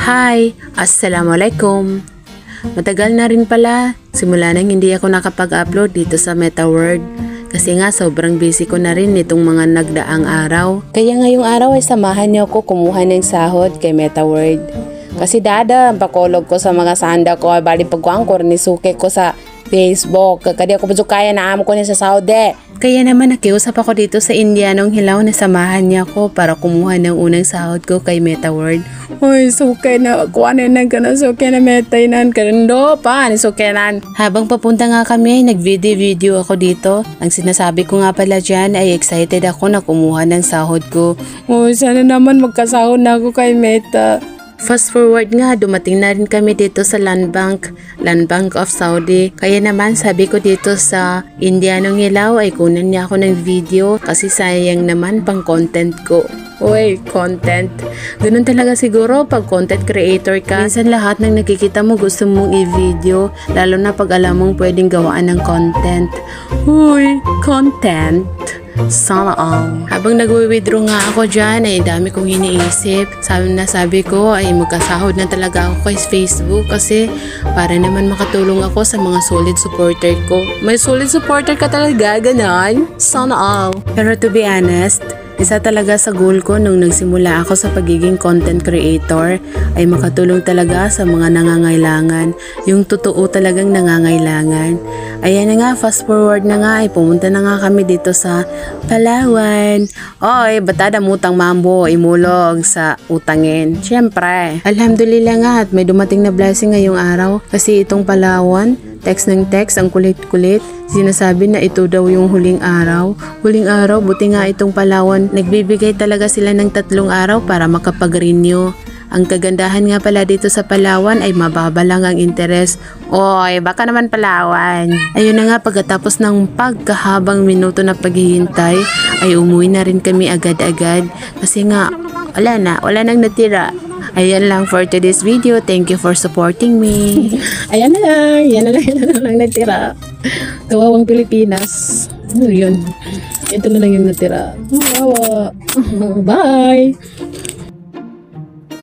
Hi! Assalamualaikum! Matagal na rin pala, simula nang hindi ako nakapag-upload dito sa MetaWorld. Kasi nga sobrang busy ko na rin nitong mga nagdaang araw. Kaya ngayong araw ay samahan niyo ako kumuha ng sahod kay MetaWorld. Kasi dada, pakolog ko sa mga sanda ko, bali pagkuangkor ni suke ko sa Facebook. Kadi ako pazukaya na amo ko niya sa Saudi. Kaya naman nakiusap ako dito sa Indianong Hilaw na samahan niya ako para kumuha ng unang sahod ko kay MetaWorld. Uy, suke na, kuwanin ka na suke na metay nan karando pa, ni suke nan. Habang papunta nga kami, nag-video ako dito. Ang sinasabi ko nga pala dyan ay excited ako na kumuha ng sahod ko. Uy, sana naman magkasahod na ako kay Meta. Fast forward nga, dumating na rin kami dito sa Land Bank of Saudi. Kaya naman sabi ko dito sa Indianong Hilaw ay kunan niya ako ng video kasi sayang naman pang content ko. Uy, content. Ganun talaga siguro pag content creator ka. Minsan lahat ng nakikita mo gusto mong i-video, lalo na pag alam mong pwedeng gawaan ng content. Uy, content. Sana all. Habang nagwi-withdraw nga ako dyan ay dami kong iniisip. Sabi ko ay magkasahod na talaga ako kay Facebook kasi para naman makatulong ako sa mga solid supporter ko. May solid supporter ka talaga, ganon? Sana all. Pero to be honest, isa talaga sa goal ko nung nagsimula ako sa pagiging content creator ay makatulong talaga sa mga nangangailangan, yung totoo talagang nangangailangan. Ayan na nga, fast forward na nga ay pumunta na nga kami dito sa Palawan. Oy, batada mutang mambo, imulog sa utangin. Siyempre, alhamdulillah nga at may dumating na blessing ngayong araw kasi itong Palawan, text ng text, ang kulit-kulit. Sinasabi na ito daw yung huling araw. Huling araw, buti nga itong Palawan. Nagbibigay talaga sila ng 3 araw para makapag-renew. Ang kagandahan nga pala dito sa Palawan ay mababa lang ang interes. Oy, baka naman Palawan. Ayun na nga, pagkatapos ng pagkahabang minuto na paghihintay, ay umuwi na rin kami agad-agad. Kasi nga, wala nang natira. Ayan lang for today's video. Thank you for supporting me. Ayan na lang natira. Kawawang Pilipinas. Ano yun? Ito na lang yung natira. Kawawa. Bye!